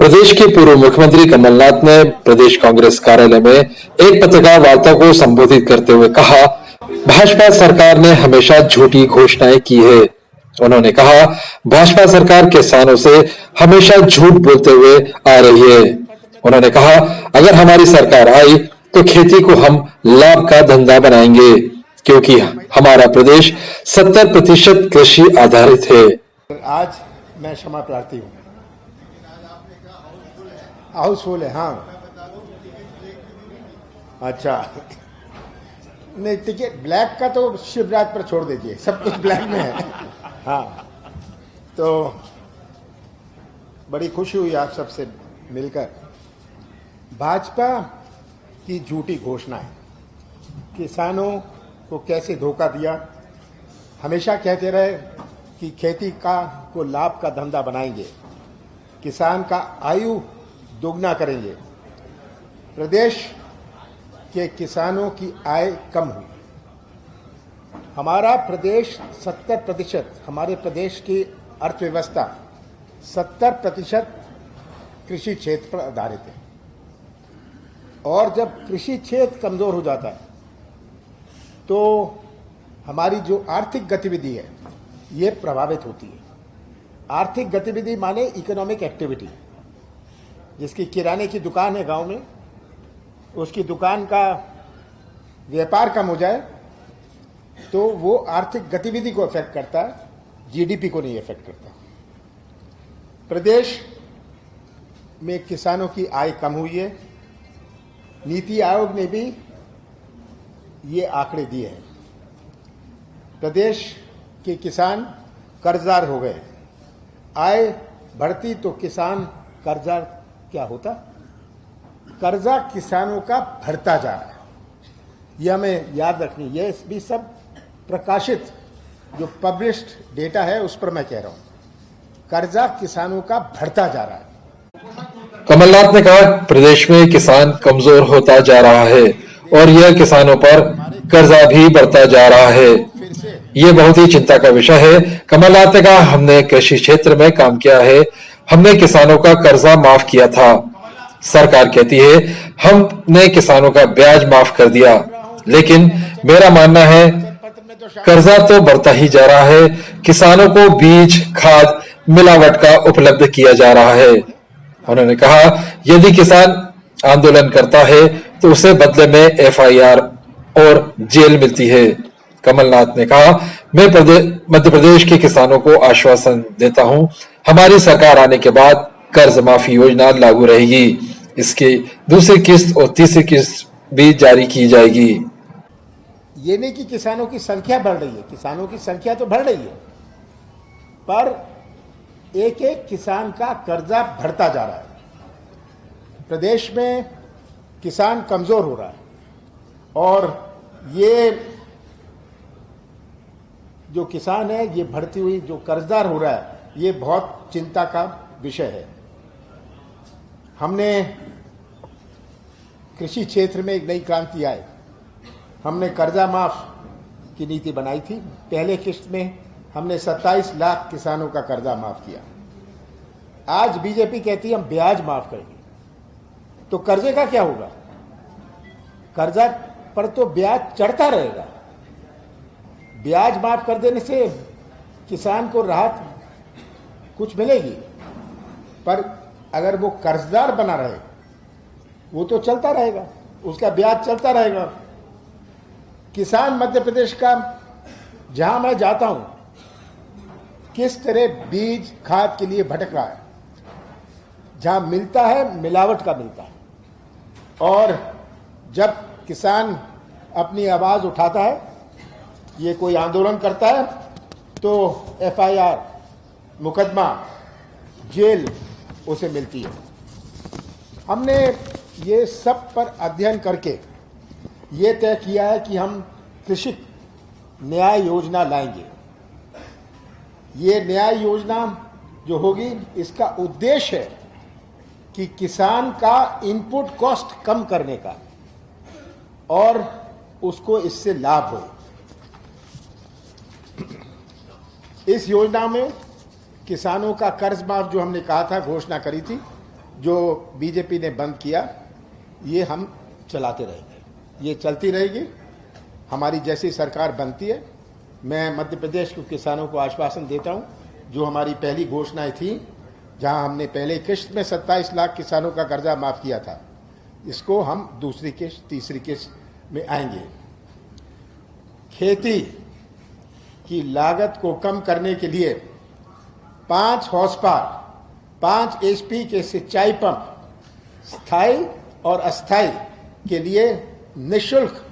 प्रदेश के पूर्व मुख्यमंत्री कमलनाथ ने प्रदेश कांग्रेस कार्यालय में एक पत्रकार वार्ता को संबोधित करते हुए कहा, भाजपा सरकार ने हमेशा झूठी घोषणाएं की है। उन्होंने कहा, भाजपा सरकार किसानों से हमेशा झूठ बोलते हुए आ रही है। उन्होंने कहा, अगर हमारी सरकार आई तो खेती को हम लाभ का धंधा बनाएंगे, क्योंकि हमारा प्रदेश 70% कृषि आधारित है। आज मैं क्षमा प्रार्थी हूँ। हाउसफुल है। हाँ, अच्छा, नहीं टिकट ब्लैक का तो शिवराज पर छोड़ दीजिए, सब कुछ ब्लैक में है। हाँ, तो बड़ी खुशी हुई आप सबसे मिलकर। भाजपा की झूठी घोषणाएं, किसानों को कैसे धोखा दिया। हमेशा कहते रहे कि खेती को लाभ का धंधा बनाएंगे, किसान का आयु दोगुना करेंगे। प्रदेश के किसानों की आय कम हुई। हमारा प्रदेश 70%, हमारे प्रदेश की अर्थव्यवस्था 70% कृषि क्षेत्र पर आधारित है। और जब कृषि क्षेत्र कमजोर हो जाता है तो हमारी जो आर्थिक गतिविधि है ये प्रभावित होती है। आर्थिक गतिविधि माने इकोनॉमिक एक्टिविटी। जिसकी किराने की दुकान है गांव में, उसकी दुकान का व्यापार कम हो जाए तो वो आर्थिक गतिविधि को इफेक्ट करता है, जीडीपी को नहीं इफेक्ट करता। प्रदेश में किसानों की आय कम हुई है। नीति आयोग ने भी ये आंकड़े दिए हैं। प्रदेश के किसान कर्जदार हो गए। आय बढ़ती तो किसान कर्जदार क्या होता? कर्जा किसानों का बढ़ता जा रहा है। यह हमें याद रखनी। यह भी सब प्रकाशित जो पब्लिश्ड डेटा है उस पर मैं कह रहा हूं। कर्जा किसानों का बढ़ता जा रहा है। कमलनाथ ने कहा, प्रदेश में किसान कमजोर होता जा रहा है और यह किसानों पर कर्जा भी बढ़ता जा रहा है। ये बहुत ही चिंता का विषय है। कमलनाथ ने कहा, हमने कृषि क्षेत्र में काम किया है, हमने किसानों का कर्जा माफ किया था। सरकार कहती है हमने किसानों का ब्याज माफ कर दिया, लेकिन मेरा मानना है कर्जा तो बढ़ता ही जा रहा है। किसानों को बीज, खाद, मिलावट का उपलब्ध किया जा रहा है। उन्होंने कहा, यदि किसान आंदोलन करता है तो उसे बदले में एफआईआर और जेल मिलती है। कमलनाथ ने कहा, मैं मध्य प्रदेश के किसानों को आश्वासन देता हूं, हमारी सरकार आने के बाद कर्ज माफी योजना लागू रहेगी। इसकी दूसरी किस्त और तीसरी किस्त भी जारी की जाएगी। ये नहीं कि किसानों की संख्या बढ़ रही है, किसानों की संख्या तो बढ़ रही है, पर एक एक किसान का कर्जा बढ़ता जा रहा है। प्रदेश में किसान कमजोर हो रहा है और ये जो किसान है, ये बढ़ती हुई जो कर्जदार हो रहा है, ये बहुत चिंता का विषय है। हमने कृषि क्षेत्र में एक नई क्रांति आई। हमने कर्जा माफ की नीति बनाई थी। पहले किस्त में हमने 27 लाख किसानों का कर्जा माफ किया। आज बीजेपी कहती है हम ब्याज माफ करेंगे, तो कर्जे का क्या होगा? कर्जा पर तो ब्याज चढ़ता रहेगा। ब्याज माफ कर देने से किसान को राहत कुछ मिलेगी, पर अगर वो कर्जदार बना रहे वो तो चलता रहेगा, उसका ब्याज चलता रहेगा। किसान मध्य प्रदेश का जहां मैं जाता हूं, किस तरह बीज खाद के लिए भटक रहा है। जहां मिलता है मिलावट का मिलता है, और जब किसान अपनी आवाज उठाता है, ये कोई आंदोलन करता है, तो एफआईआर, मुकदमा, जेल उसे मिलती है। हमने ये सब पर अध्ययन करके ये तय किया है कि हम कृषि न्याय योजना लाएंगे। ये न्याय योजना जो होगी, इसका उद्देश्य है कि किसान का इनपुट कॉस्ट कम करने का और उसको इससे लाभ हो। इस योजना में किसानों का कर्ज माफ जो हमने कहा था, घोषणा करी थी, जो बीजेपी ने बंद किया, ये हम चलाते रहेंगे, ये चलती रहेगी। हमारी जैसी सरकार बनती है, मैं मध्य प्रदेश के किसानों को आश्वासन देता हूं, जो हमारी पहली घोषणाएं थी, जहां हमने पहले किश्त में 27 लाख किसानों का कर्जा माफ किया था, इसको हम दूसरी किश्त, तीसरी किश्त में आएंगे। खेती की लागत को कम करने के लिए 5 हॉर्स पावर, 5 HP के सिंचाई पंप स्थायी और अस्थायी के लिए निःशुल्क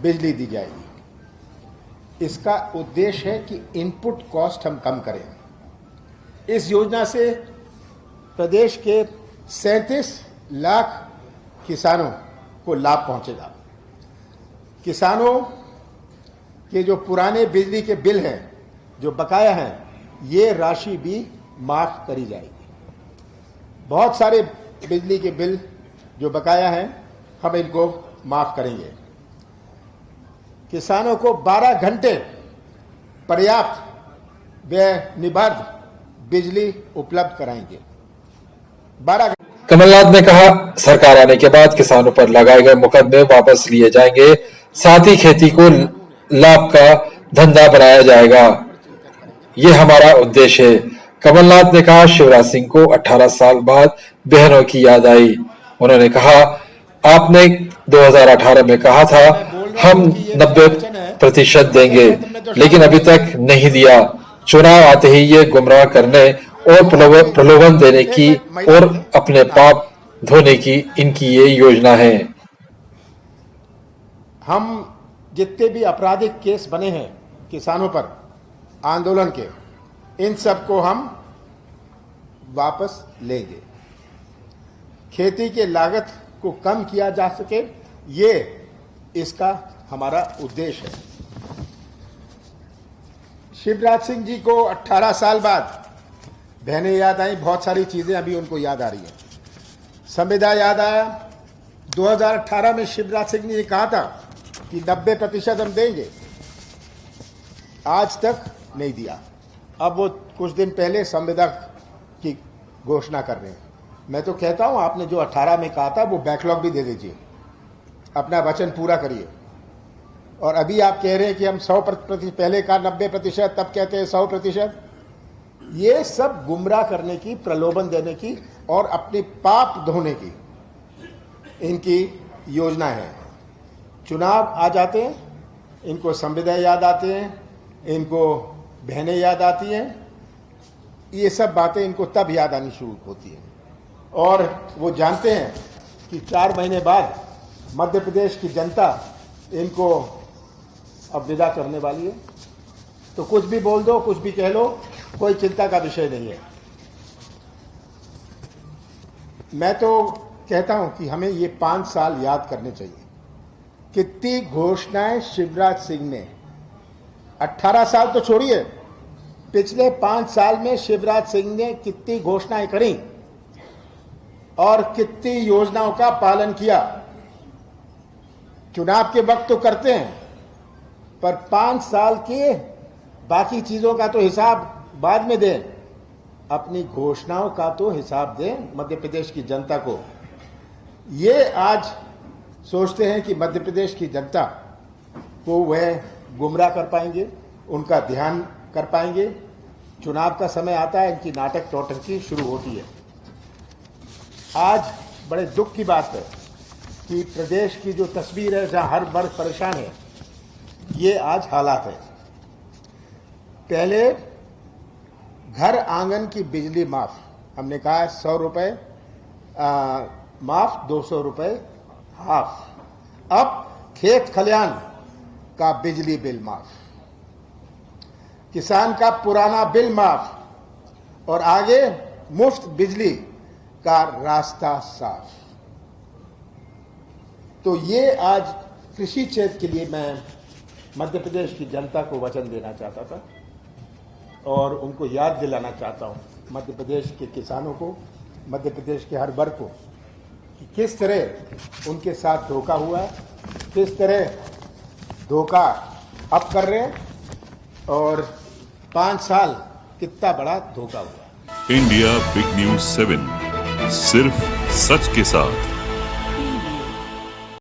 बिजली दी जाएगी। इसका उद्देश्य है कि इनपुट कॉस्ट हम कम करें। इस योजना से प्रदेश के 37 लाख किसानों को लाभ पहुंचेगा। किसानों के जो पुराने बिजली के बिल हैं, जो बकाया हैं, ये राशि भी माफ करी जाएगी। बहुत सारे बिजली के बिल जो बकाया हैं, हम इनको माफ करेंगे। किसानों को 12 घंटे पर्याप्त व निर्बाध बिजली उपलब्ध कराएंगे। 12 कमलनाथ ने कहा, सरकार आने के बाद किसानों पर लगाए गए मुकदमे वापस लिए जाएंगे, साथ ही खेती को लाभ का धंधा बनाया जाएगा। ये हमारा उद्देश्य है। कमलनाथ ने कहा, शिवराज सिंह को 18 साल बाद बहनों की याद आई। उन्होंने कहा, आपने 2018 में कहा था हम 90% देंगे, लेकिन अभी तक नहीं दिया। चुनाव आते ही ये गुमराह करने और प्रलोभन देने की और अपने पाप धोने की इनकी ये योजना है। हम जितने भी आपराधिक केस बने हैं किसानों पर आंदोलन के, इन सब को हम वापस लेंगे। खेती के लागत को कम किया जा सके, ये इसका हमारा उद्देश्य है। शिवराज सिंह जी को 18 साल बाद बहनें याद आई, बहुत सारी चीजें अभी उनको याद आ रही हैं। संविदा याद आया। 2018 में शिवराज सिंह जी ने कहा था कि 90% हम देंगे, आज तक नहीं दिया। अब वो कुछ दिन पहले संविदा की घोषणा कर रहे हैं। मैं तो कहता हूं, आपने जो 18 में कहा था वो बैकलॉग भी दे दीजिए, अपना वचन पूरा करिए। और अभी आप कह रहे हैं कि हम 100%, पहले कहा 90%, तब कहते हैं 100%। ये सब गुमराह करने की, प्रलोभन देने की और अपने पाप धोने की इनकी योजना है। चुनाव आ जाते हैं, इनको संविदा याद आते हैं, इनको बहनें याद आती हैं। ये सब बातें इनको तब याद आनी शुरू होती हैं, और वो जानते हैं कि 4 महीने बाद मध्य प्रदेश की जनता इनको अब विदा करने वाली है। तो कुछ भी बोल दो, कुछ भी कह लो, कोई चिंता का विषय नहीं है। मैं तो कहता हूं कि हमें ये 5 साल याद करने चाहिए। कितनी घोषणाएं शिवराज सिंह ने, 18 साल तो छोड़िए, पिछले 5 साल में शिवराज सिंह ने कितनी घोषणाएं करी और कितनी योजनाओं का पालन किया। चुनाव के वक्त तो करते हैं, पर 5 साल के बाकी चीजों का तो हिसाब बाद में दें, अपनी घोषणाओं का तो हिसाब दें मध्य प्रदेश की जनता को। ये आज सोचते हैं कि मध्य प्रदेश की जनता को वह गुमराह कर पाएंगे, उनका ध्यान कर पाएंगे। चुनाव का समय आता है, इनकी नाटक टोटकी शुरू होती है। आज बड़े दुख की बात है कि प्रदेश की जो तस्वीर है, जहां हर वर्ग परेशान है, ये आज हालात है। पहले घर आंगन की बिजली माफ, हमने कहा 100 रुपए माफ, 200 रुपए हाफ। अब खेत खलियान का बिजली बिल माफ, किसान का पुराना बिल माफ, और आगे मुफ्त बिजली का रास्ता साफ। तो ये आज कृषि क्षेत्र के लिए मैं मध्य प्रदेश की जनता को वचन देना चाहता था और उनको याद दिलाना चाहता हूं, मध्य प्रदेश के किसानों को, मध्य प्रदेश के हर वर्ग को, कि किस तरह उनके साथ धोखा हुआ है, किस तरह धोखा अब कर रहे हैं, और 5 साल कितना बड़ा धोखा हुआ। इंडिया बिग न्यूज 7 सिर्फ सच के साथ।